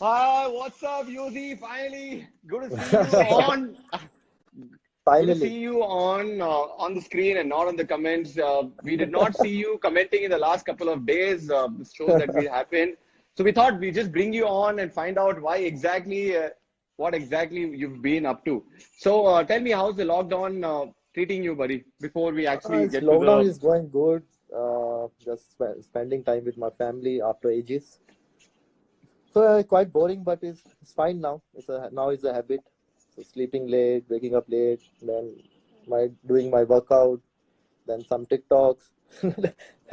Hi, what's up, Yuzi? Finally, good to see you on. Good to Finally. see you on the screen and not on the comments. We did not see you commenting in the last couple of days. Shows that we happened. So we thought we just bring you on and find out what exactly you've been up to. So tell me, how's the lockdown treating you, buddy? Before we actually Its get to lockdown the is going good. Just spending time with my family after ages. So quite boring, but it's fine now. Now it's a habit. So sleeping late, waking up late, then doing my workout, then some TikToks.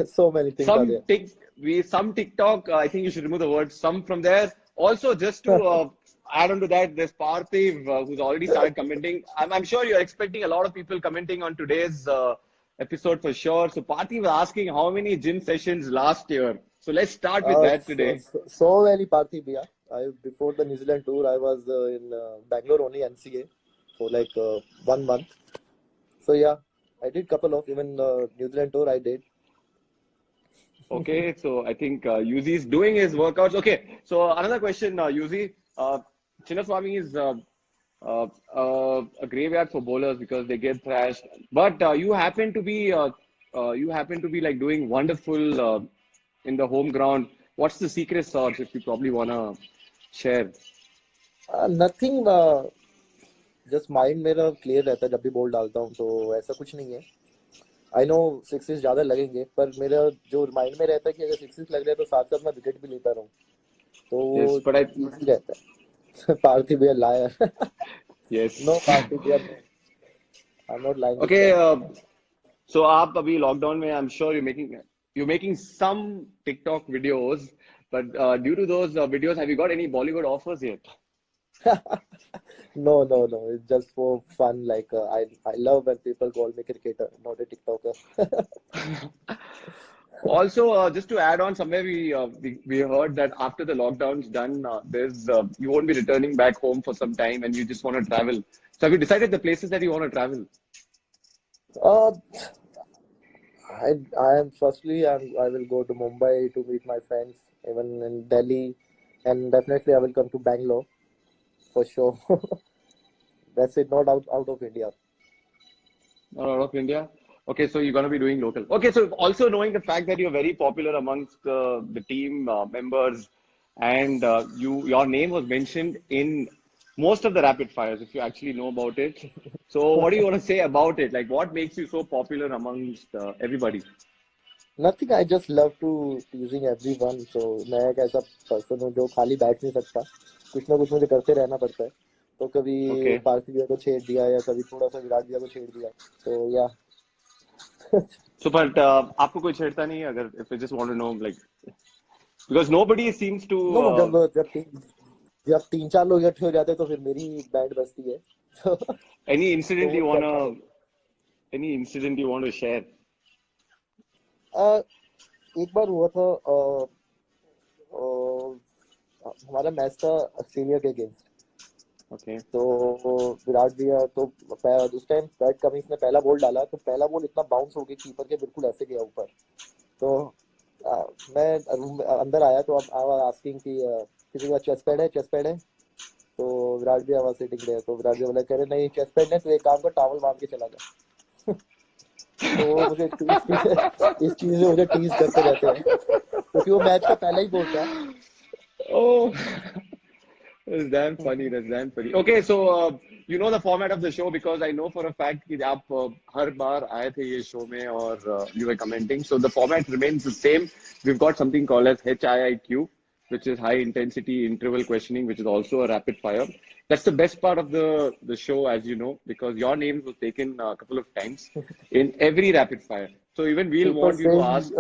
So many things are some there. tick we some TikTok. I think you should remove the word "some" from there. Also, just to add on to that, there's Parthiv who's already started commenting. I'm sure you're expecting a lot of people commenting on today's episode for sure. So Parthiv was asking how many gym sessions last year. So let's start with that today. So many Parthiv, yeah. Before the New Zealand tour, I was in Bangalore only NCA for like 1 month. So yeah, I did couple of even New Zealand tour I did. Okay, so I think Yuzi is doing his workouts. Okay, so another question, Yuzi. Chinnaswamy is a graveyard for bowlers because they get thrashed. But you happen to be like doing wonderful in the home ground. What's the secret sauce if you probably wanna share? Nothing just mind मेरा clear रहता है जब भी ball डालता हूँ तो ऐसा कुछ नहीं है. आई नो सिक्सेस ज्यादा लगेंगे पर मेरा जो माइंड में रहता है कि अगर सिक्सेस लग रहे हैं तो साथ साथ मैं विकेट भी लेता रहूँ तो वो Yes, but I इजी रहता है. पार्थिव भैया लायर. No yes. पार्थिव भैया, I am not lying this Okay, time. so आप अभी लॉकडाउन में I'm sure you're making some TikTok videos, but due to those videos, have you got any Bollywood offers yet? No, it's just for fun. Like I love when people call me cricketer, not a TikToker. Also, just to add on, somewhere we heard that after the lockdown's done, there's you won't be returning back home for some time, and you just want to travel. So, have you decided the places that you want to travel? uh, I am firstly I will go to Mumbai to meet my friends, even in Delhi, and definitely I will come to Bangalore for sure. That's it, not out of India. Not out of India? Okay, so you're going to be doing local. Okay, so also knowing the fact that you're very popular amongst the team members, and your name was mentioned in most of the rapid fires, if you actually know about it. So, what do you want to say about it? Like, what makes you so popular amongst everybody? Nothing. I just love to teasing everyone. So मैं एक ऐसा person हूँ जो खाली बैठ नहीं सकता. कुछ ना कुछ मुझे करते रहना पड़ता है. तो कभी Okay. पार्थिव भैया को छेड़ दिया या कभी थोड़ा सा विराट भैया को छेड़ दिया. तो या So, but आपको कोई छेड़ता नहीं है अगर if you just want to know like because nobody seems to know जब तीन चार लोग इकट्ठे हो जाते हैं तो फिर मेरी बैंड बजती है. any तो incident वो you चलता wanna रहता any incident you want to share. है. एक बार हुआ था हमारा मैच था ऑस्ट्रेलिया के अगेंस्ट. Okay. तो विराट भैया तो उस टाइम पैट कमिंस ने पहला बॉल डाला तो पहला बॉल इतना बाउंस हो गया कीपर के बिल्कुल ऐसे गया ऊपर. तो मैं रूम अंदर आया तो अब आई वाज आस्किंग कि किसी का चेस्ट पैड है. तो विराट भैया वाज सिटिंग देयर. तो विराट भैया बोला कह रहे नहीं चेस्ट पैड नहीं तो एक काम कर टॉवल बांध के चला जा. तो वो मुझे इस चीज में मुझे टीज करते रहते हैं क्योंकि वो मैच का पहला ही बॉल था. Oh, that's damn funny. That's damn funny. Okay, so you know the format of the show because I know for a fact कि आप हर बार आए थे ये show में और you were commenting. So the format remains the same. We've got something called as HIIQ, which is high intensity interval questioning, which is also a rapid fire. That's the best part of the show, as you know, because your name was taken a couple of times in every rapid fire. So even we'll People want you to said ask.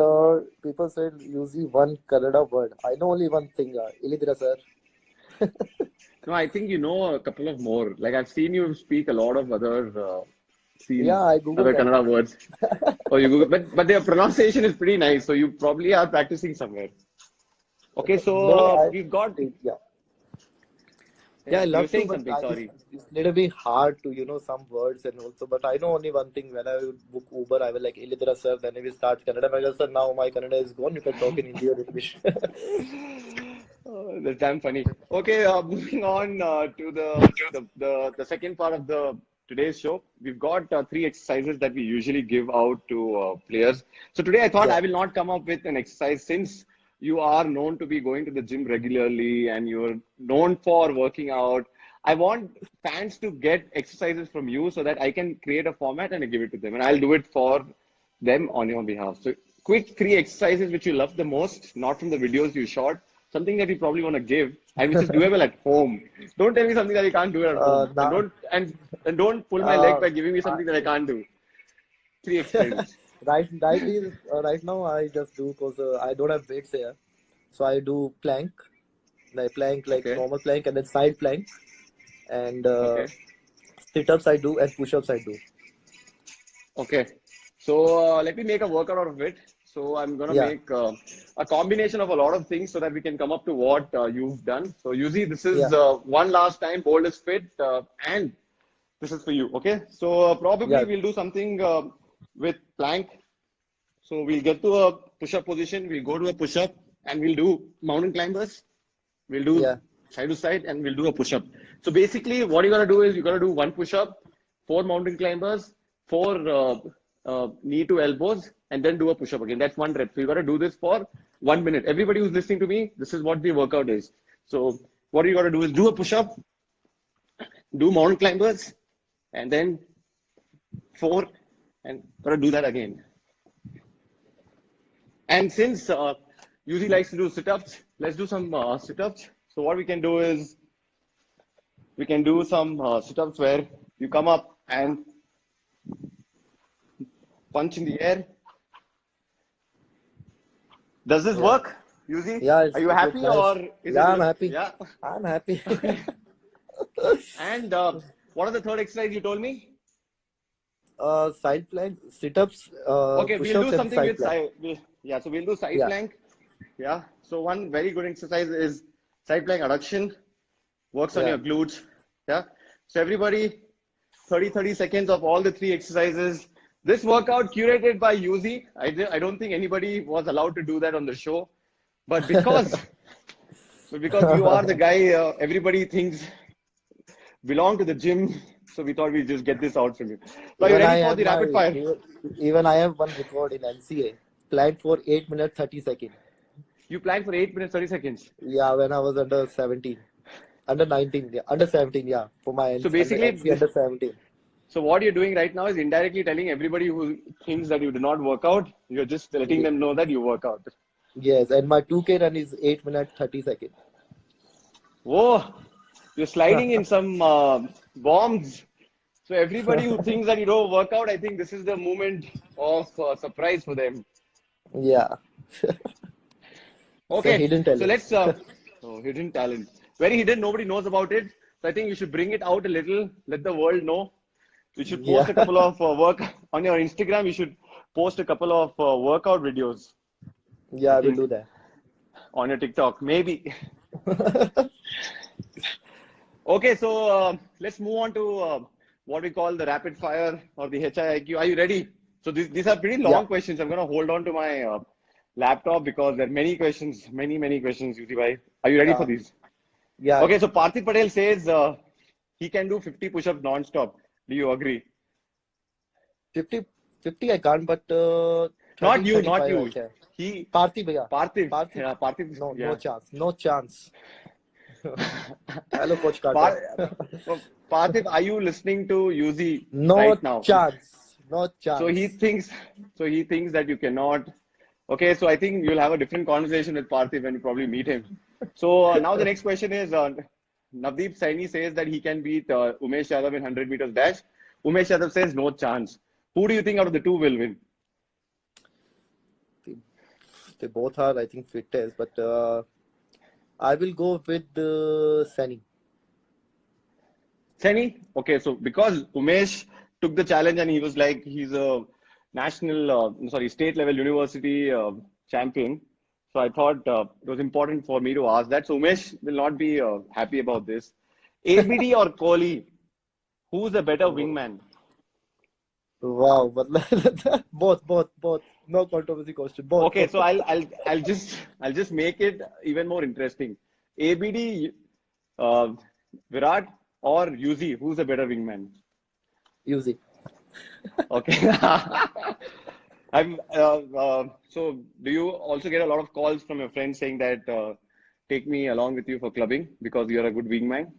people said using one Kannada word. I know only one thing. Ilidra sir. No, I think you know a couple of more. Like I've seen you speak a lot of Yeah, I googled other that. Kannada words. Or you Google, but their pronunciation is pretty nice. So you probably are practicing somewhere. Okay, so No, we've got. yeah. Yeah, Yeah, I you were love to, saying but something. Sorry. it's little bit hard to, some words and also. But I know only one thing. When I would book Uber, I will like Ilidra sir. Then if we start Kannada, I go, sir, now my Kannada is gone. You can talk in Hindi or English. That's damn funny. Okay, moving on to the second part of the today's show. We've got three exercises that we usually give out to players. So today I thought Yeah. I will not come up with an exercise since you are known to be going to the gym regularly and you're known for working out. I want fans to get exercises from you so that I can create a format and give it to them, and I'll do it for them on your behalf. So quick three exercises which you love the most, not from the videos you shot, something that you probably want to give and which is doable at home. Don't tell me something that you can't do it at home. And Now, don't pull my leg uh, by giving me I, something that I can't do. Three exercises. right now I just do because I don't have weights here, so I do plank, like Okay. normal plank, and then side plank, and Okay. sit-ups I do, and push-ups I do. Okay. So let me make a workout out of it. So I'm gonna Yeah, make a combination of a lot of things so that we can come up to what you've done. So usually this is yeah, one last time, bold is fit, and this is for you. Okay. So probably yeah, we'll do something with plank. So we'll get to a push-up position. We'll go to a push-up and we'll do mountain climbers. We'll do yeah, side to side and we'll do a push up. So basically, what you gotta do is you gotta do one push up, four mountain climbers, four knee to elbows, and then do a push up again. That's one rep. So you gotta do this for 1 minute. Everybody who's listening to me, this is what the workout is. So what you gotta do is do a push up, do mountain climbers, and then four, and gotta do that again. And since Yuzi likes to do sit-ups, let's do some sit-ups. So what we can do is we can do some sit-ups where you come up and punch in the air. Does this yeah, work, Yuzi? yeah. Are you It looks happy nice. or is Yeah, it I'm look? happy. Yeah. I'm happy. Okay. And what are the third exercise you told me? Side plank, sit-ups, Okay, we'll push-ups, do and something side with plank. side. Yeah, so we'll do side Yeah, plank. Yeah. So one very good exercise is side plank adduction. Works on yeah. your glutes. Yeah. So everybody, 30 seconds of all the three exercises. This workout curated by Yuzi. I don't think anybody was allowed to do that on the show. But because you are the guy everybody thinks belong to the gym. So we thought we'd just get this out from you. So are you Even I ready for have the rapid my fire? even I have one record in NCA, planned for 8 minutes 30 seconds. You planned for 8 minutes, 30 seconds. Yeah, when I was under 17, under 19, yeah, under 17, yeah, for my So under NCA basically, under 17. so what you're doing right now is indirectly telling everybody who thinks that you do not work out, you're just letting Ye- them know that you work out. Yes, and my 2K run is 8 minutes 30 seconds. Whoa, you're sliding in some bombs. So everybody who thinks that you don't work out, I think this is the moment of surprise for them. Yeah, it's a Okay, hidden so talent. let's. Oh, hidden talent. Very hidden. Nobody knows about it. So I think you should bring it out a little. Let the world know. You should post Yeah, a couple of work on your Instagram. You should post a couple of workout videos. I yeah, I will think do that. on your TikTok, maybe. Okay, so let's move on to what we call the rapid fire or the HIIQ. Are you ready? So these are pretty Yeah, long questions. I'm going to hold on to my laptop because there are many questions, many questions, Yuti bhai. Are you ready for yeah, these? yeah. Okay, so Parthiv Patel says he can do 50 push-ups non-stop. Do you agree? 50, 50 I can't, but Not 30, you, not 35 I you. can. He, Parthiv, yeah. Parthiv, Parthiv, yeah, Parthiv, no, no yeah. chance, no chance. Hello, Coach Carter. Par- Parthiv, are you listening to Yuzi No right now? chance, no So he chance. thinks, so he thinks that you cannot. Okay, so I think you'll have a different conversation with Parthiv when you probably meet him. So now the next question is, Navdeep Saini says that he can beat Umesh Yadav in 100 meters dash. Umesh Yadav says no chance. Who do you think out of the two will win? They, they both are, I think, fittest, but I will go with Sani. Saini? Okay, so because Umesh took the challenge and he was like, he's a national, state level university champion. So I thought it was important for me to ask that. So Umesh will not be happy about this. ABD or Kohli? Who's the better wingman? Wow, but both. No controversy question. Both. Okay, so I'll just make it even more interesting. ABD, uh, Virat, or Yuzi? Who's a better wingman? Easy. Okay. So do you also get a lot of calls from your friends saying that take me along with you for clubbing because you're a good wingman?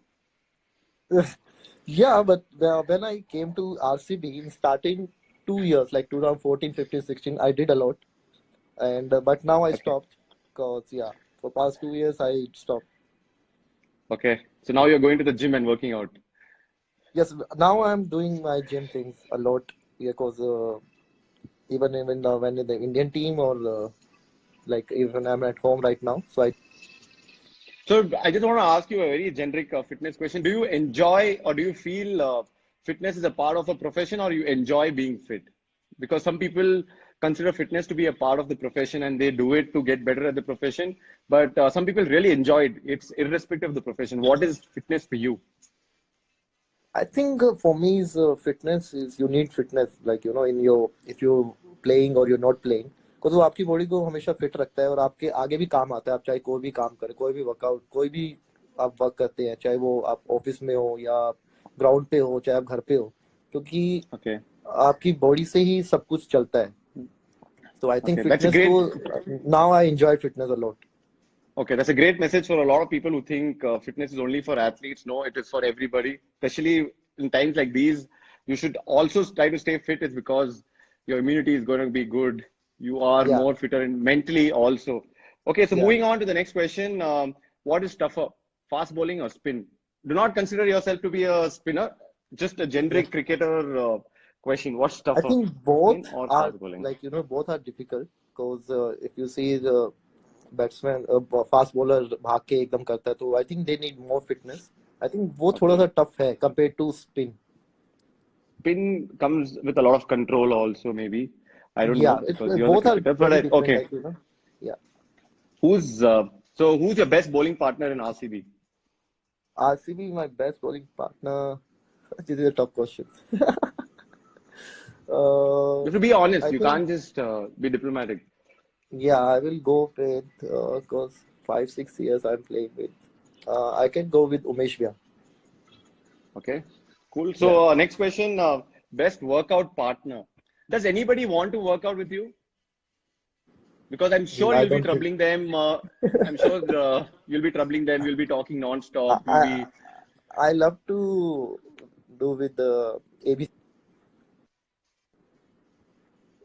Yeah, but when I came to RCB in starting 2 years, like 2014, 15, 16, I did a lot, and but now I Okay. stopped because yeah, for past 2 years I stopped. Okay. So now you're going to the gym and working out. Yes, now I'm doing my gym things a lot because even when in the Indian team or like even I'm at home right now, so I So I just want to ask you a very generic fitness question. Do you enjoy or do you feel fitness is a part of a profession or you enjoy being fit? Because some people consider fitness to be a part of the profession and they do it to get better at the profession. But some people really enjoy it. It's irrespective of the profession. What is fitness for you? think for me is fitness is you need fitness like in your if you're playing or you're not playing because वो आपकी body को हमेशा fit रखता है और आपके आगे भी काम आता है आप चाहे कोई भी काम करें कोई भी वर्कआउट कोई भी आप वर्क करते हैं चाहे वो आप ऑफिस में हो या ग्राउंड पे हो चाहे आप घर पे हो क्योंकि Okay. आपकी बॉडी से ही सब कुछ चलता है तो I think Okay. That's a fitness को great. Now I enjoy fitness a lot Okay, that's a great message for a lot of people who think fitness is only for athletes. No, it is for everybody, especially in times like these. You should also try to stay fit. It's because your immunity is going to be good. You are या more fitter and mentally also. Okay, so या moving on to the next question. What is tougher, fast bowling or spin? Do not consider yourself to be a spinner. Just a generic cricketer question. What's I tougher, think spin both or are fast bowling? like both are difficult because if you see the batsman fast bowler भाग के एकदम करता है तो I think they need more fitness I think वो थोड़ा सा Okay. Tough है compare to spin Spin comes with a lot of control also, maybe. I don't yeah know it because you're the both are cricketer, but very different okay. Like yeah Who's who's your best bowling partner in RCB? RCB my best bowling partner this is a tough question You have to be honest. I You think can't just be diplomatic. Yeah I will go with because 5-6 years I'm playing with I can go with Umesh Vyas. Okay, cool. Yeah, So next question: best workout partner. Does anybody want to work out with you? Because I'm sure I you'll be don't think troubling them. I'm sure you'll be troubling them. You'll be talking I non-stop. You'll I, be I love to do with the AB.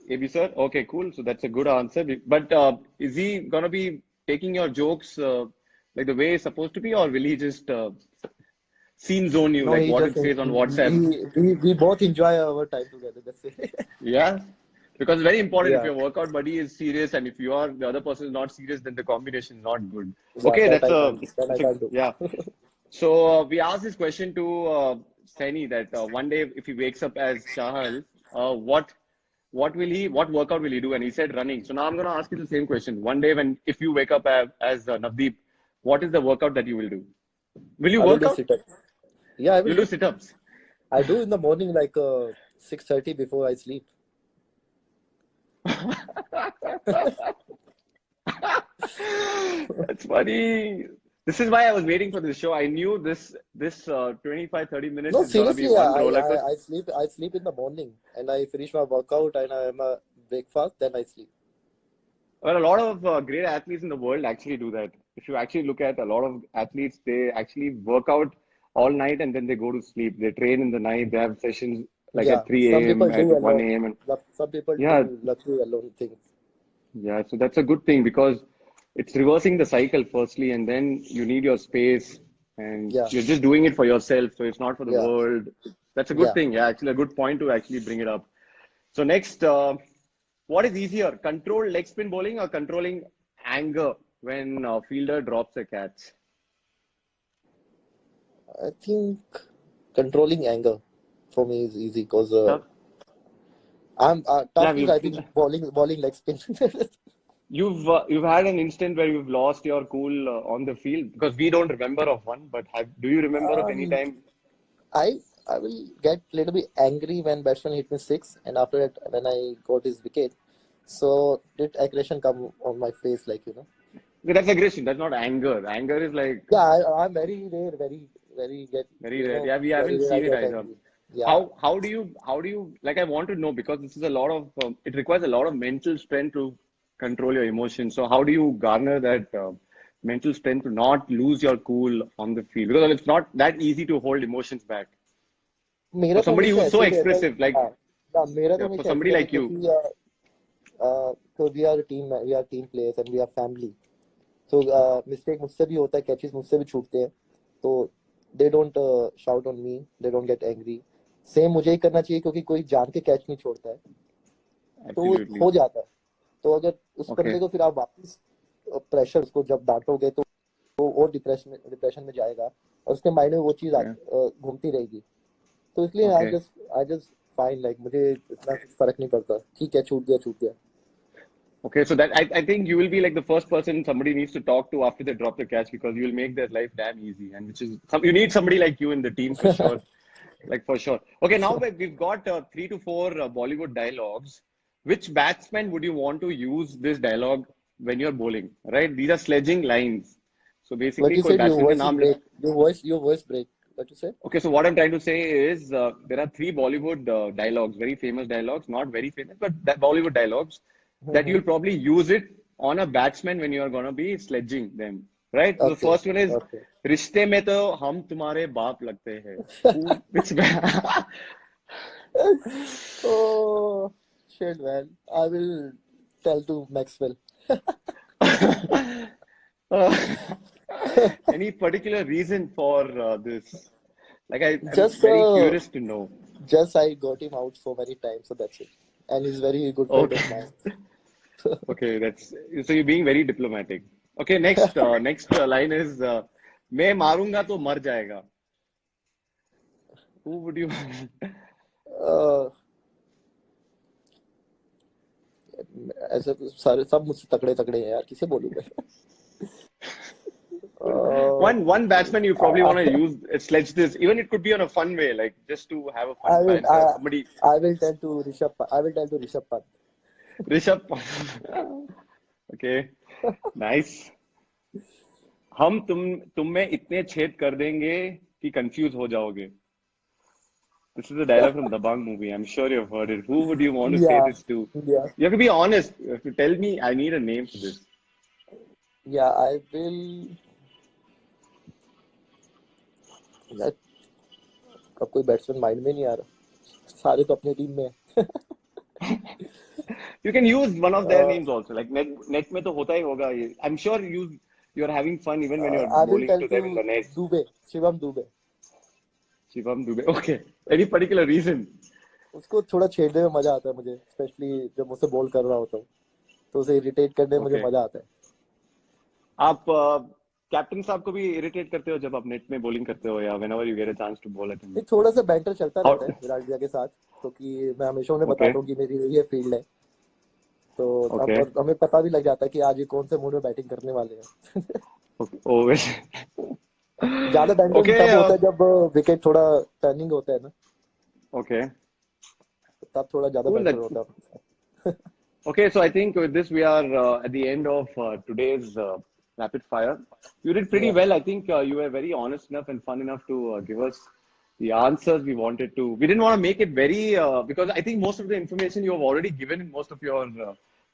AB sir. Okay, cool. So that's a good answer. But is he gonna be taking your jokes like the way it's supposed to be, or will he just scene zone you No, like he what just it says on WhatsApp? we both enjoy our time together. That's it. Yeah, because very important. If Yeah, your workout buddy is serious and if you are the other person is not serious, then the combination is not good. yeah, Okay, that I can't. That I can't do. yeah. So we asked this question to Saini that one day if he wakes up as Chahal, what workout will he do? And he said running. So now I'm going to ask you the same question. One day when if you wake up as Navdeep, what is the workout that you will do? Will you I will work do out? sit-ups. Yeah, I will You'll do do. sit-ups. I do in the morning like 6:30 before I sleep. That's funny. This is why I was waiting for this show. I knew this 25 30 minutes No, is gonna be seriously, one roller coaster. I sleep in the morning and I finish my workout and I am a breakfast, then I sleep. Well, a lot of great athletes in the world actually do that. If you actually look at a lot of athletes, they actually work out all night and then they go to sleep. They train in the night. They have sessions like Yeah, at some 3 a.m., people at do 1 alone. a.m. And Some people yeah, do luxury alone things. yeah. So that's a good thing because it's reversing the cycle firstly, and then you need your space and Yeah, you're just doing it for yourself. So it's not for the yeah, world. That's a good yeah. thing. Yeah, actually a good point to actually bring it up. So next, what is easier, control leg spin bowling or controlling anger when fielder drops a catch? I think controlling anger for me is easy because Tough. I'm Yeah, tough is I think bowling leg spin. you've had an instant where you've lost your cool on the field because we don't remember of one, but do you remember of any um, time? I I will get little bit angry when batsman hit me six, and after that when I got his wicket, so did aggression come on my face like. That's aggression. That's not anger. Anger is like Yeah, I'm very rare, very get, very rare. Yeah, we very haven't rare I seen it get either. angry. Yeah, How do you like? I want to know because this is a lot of it requires a lot of mental strength to control your emotions. So how do you garner that mental strength to not lose your cool on the field? Because it's not that easy to hold emotions back मेरा for तो somebody हमेशा who's so ऐसे ही रहता है। expressive. Like हाँ, ना मेरा तो yeah, for हमेशा ऐसे somebody रहता है like you. क्योंकि so we are team players and we are family. So mistake मुझसे भी होता है, catches मुझसे भी छूटते हैं, तो they don't shout on me, they don't get angry. Same मुझे ही करना चाहिए क्योंकि कोई जान के कैच नहीं छोड़ता है, तो वो Absolutely. हो जाता है। तो अगर उस बंदे Okay. को फिर आप वापस प्रेशर उसको जब डांटोगे तो वो और डिप्रेशन में जाएगा और उसके माइंड में वो चीज Okay. घूमती रहेगी। तो इसलिए Okay. I just fine, like मुझे इतना फर्क नहीं पड़ता, ठीक है, छूट गया। Okay, so that I think you will be like the first person somebody needs to talk to after they drop the catch because you will make their life damn easy, and which is you need somebody like you in the team for sure, like for sure. Okay, now that we've got three to four Bollywood dialogues. Which batsman would you want to use this dialogue when you're bowling? Right, these are sledging lines. So What basically, you कोई said, your batsman का voice is नाम ले. break, your voice break. What you said? Okay, so what I'm trying to say is there are three Bollywood dialogues, very famous dialogues, not very famous, but that Bollywood dialogues that you'll probably use it on a batsman when you're going to be sledging them, right? So the Okay, first one is okay. रिश्ते में तो हम तुम्हारे बाप लगते हैं. Which Oh shit, man! I will tell to Maxwell. uh, any particular reason for this? Like I'm Just very curious to know. just I got him out so many times, so that's it. And he's very good friend of Okay. mine. Okay, that's so you're being very diplomatic. Okay, next line is मैं मारूंगा तो मर जाएगा. Who would you? uh, ऐसे तो सारे सब मुझसे तगड़े तगड़े हैं यार, किसे बोलूं मैं? One batsman you probably want to use sledge this. Even it could be on a fun way, like just to have a fun I will banter. Somebody I will tell to Rishabh Pant. Rishabh. Okay, nice. हम तुम में इतने छेद कर देंगे कि confuse हो जाओगे. This is a dialogue from the Dabangg movie. I'm sure you've heard it. Who would you want to say Yeah, this to? yeah, You have to be honest. You have to tell me. I need a name for this. yeah. I will. यार, अब कोई batsman mind में नहीं आ रहा, सारे तो अपनी team में हैं। You can use one of their Uh, names also. Like net में तो होता ही होगा ये. I'm sure you're having fun even when you're I will bowling tell to to them in the net. Shivam Dubey. Shivam Dubey. Okay. Any particular reason? उसको थोड़ा छेड़ने में मजा आता है मुझे, स्पेशली जब मुझसे बॉल कर रहा होता हूँ, तो उसे इरिटेट करने में मुझे Okay. मजा आता है। आप कैप्टन साहब को भी इरिटेट करते हो जब आप नेट में बॉलिंग करते हो या whenever you get a chance to bowl at him? एक थोड़ा सा बैंटर चलता How? रहता है विराट भैया के साथ, क्योंकि मैं हमेशा उन्हें Okay. बताता हूँ कि मेरी ये फील्ड है, तो Okay. अब हमें पता भी लग जाता है कि आज ये कौन से मूड में बैटिंग करने वाले हैं। Okay. Oh, ज्यादा बैंटर okay. तब होता है जब विकेट थोड़ा टर्निंग होता है ना, Okay. तब थोड़ा ज्यादा Cool. बैंटर That, होता है। okay. So I think with this we are at the end of today's rapid fire. You did pretty Yeah. well. I think you were very honest enough and fun enough to give us the answers we wanted to. We didn't want to make it very because I think most of the information you have already given in most of your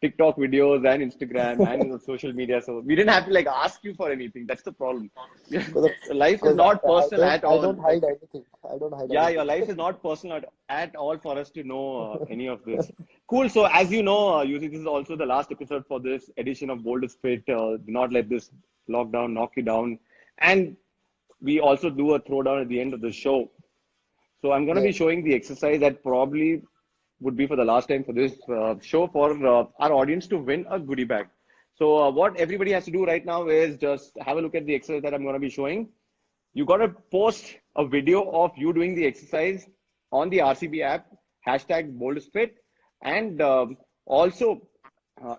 TikTok videos and Instagram and on social media. So we didn't have to like ask you for anything. That's the problem. Life is Because not personal at I all. don't hide anything. I don't hide Yeah, your anything. life is not personal at all for us to know any of this. Cool. So as you know, Yuzi, this is also the last episode for this edition of Bold is Fit. Do not let this lockdown knock you down. And we also do a throwdown at the end of the show. So I'm going to Yeah. be showing the exercise that probably would be for the last time for this show for our audience to win a goodie bag. So what everybody has to do right now is just have a look at the exercise that I'm going to be showing. You got to post a video of you doing the exercise on the RCB app, hashtag BoldIsFit. And also,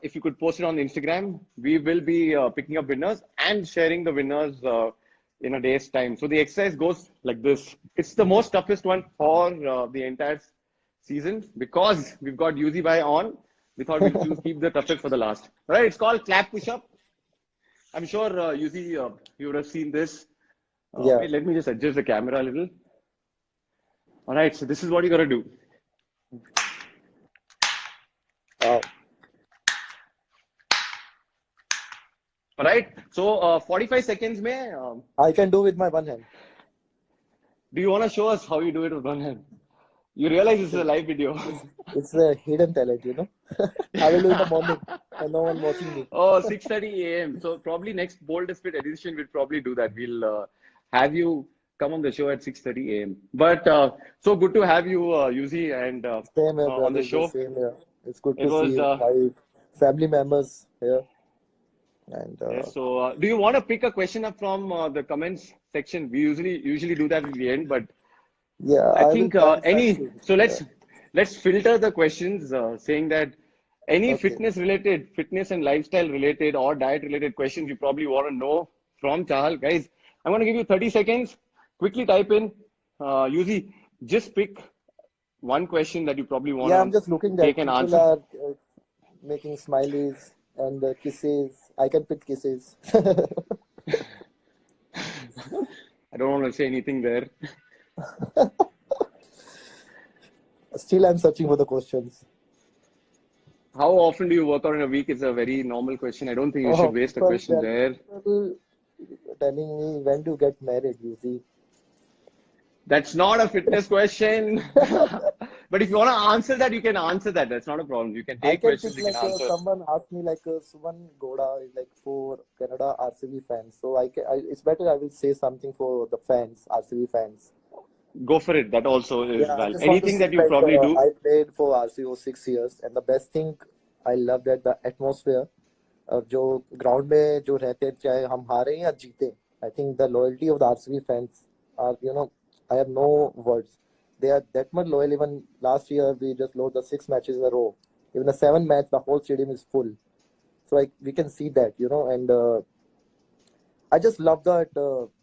if you could post it on Instagram, we will be picking up winners and sharing the winners in a day's time. So the exercise goes like this. It's the most toughest one for the entire season because we've got Yuzi Bhai on. We thought we'll keep the toughest for the last. Right? It's called clap push-up. I'm sure you see you would have seen this. Yeah. Wait, let me just adjust the camera a little. All right, so this is what you gotta do. Uh, All right, so 45 seconds mein, I can do with my one hand. do you want to show us how you do it with one hand? You realize this is a live video. It's a hidden talent, you know. I will do in the morning and no one watching me. Oh, 6:30 a.m. So probably next Bold Spit edition, we'll probably do that. We'll have you come on the show at 6:30 a.m. But so good to have you, Yuzi, and Same here, on the brother. show. Same here. It's good It to was see my family members here. And yes. So do you want to pick a question up from the comments section? We usually do that at the end, but yeah, I I will think plan any. something. So Yeah. let's filter the questions saying that any Okay. fitness and lifestyle related or diet related questions you probably want to know from Chahal. Guys, I'm going to give you 30 seconds. Quickly type in, Yuzi, just pick one question that you probably want Yeah, I'm to just looking take that an people answer. are making smileys and kisses. I can pick kisses. I don't want to say anything there. Still, I'm searching for the questions. How often do you work out in a week? Is a very normal question. I don't think you should Oh, waste a question there. people telling me when to get married, you see. That's not a fitness question. But if you want to answer that, you can answer that. That's not a problem. You can I take can questions, pick you can like answer. someone asked me like Suman Goda is like for Canada RCB fans. So it's better I will say something for the fans, RCB fans. Go for it. That also is Yeah, I valid. just want to Anything say that you like probably do. I played for RCO 6 years and the best thing I love that the atmosphere जो ground में जो रहते हैं चाहे हम हारे या जीते I think the loyalty of the RCB fans are I have no words. They are that much loyal. Even last year we just lost the 6 matches in a row. Even the 7 match, the whole stadium is full. So we can see that, and I just love that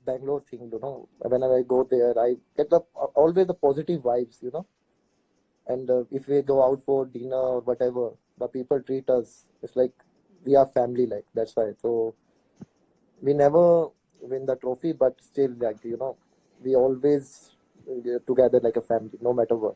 Bangalore thing, Whenever I go there, I get always the positive vibes, And if we go out for dinner or whatever, the people treat us. It's like we are family, like that's why. So we never win the trophy, but still, like we always together like a family, no matter what.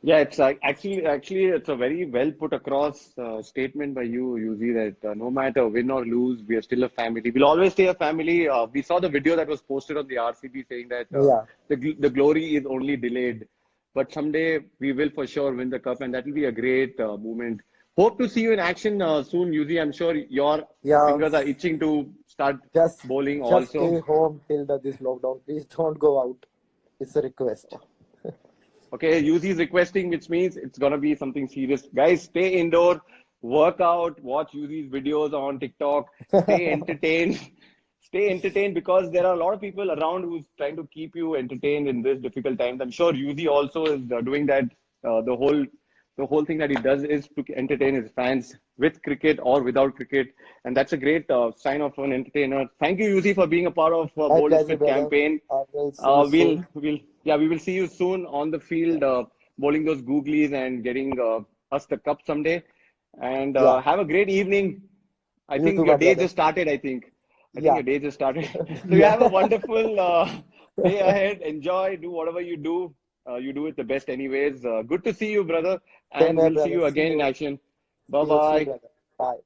Yeah, it's actually it's a very well put across statement by you, Yuzi, that no matter win or lose, we are still a family. We'll always stay a family. We saw the video that was posted on the RCB saying that Yeah, the glory is only delayed, but someday we will for sure win the cup, and that will be a great moment. Hope to see you in action soon, Yuzi. I'm sure your yeah. fingers are itching to start Just bowling just also. stay home till this lockdown. Please don't go out. It's a request. Okay, Yuzi is requesting, which means it's gonna be something serious. Guys, stay indoor, work out, watch Yuzi's videos on TikTok, stay entertained. Stay entertained because there are a lot of people around who's trying to keep you entertained in this difficult times. I'm sure Yuzi also is doing that. The whole thing that he does is to entertain his fans with cricket or without cricket, and that's a great sign of an entertainer. Thank you, Yuzi, for being a part of My Bold pleasure, Spit brother. campaign. I will see you soon. We will see you soon on the field, bowling those googlies and getting us the cup someday. And Yeah, have a great evening. I you think too, your my day brother. just started. I think Yeah, your day just started. So you yeah. have a wonderful day ahead. Enjoy, do whatever you do. You do it the best, anyways. Good to see you, brother. Same And here, we'll see brother. you again in action. Bye See you soon, bye. brother. Bye.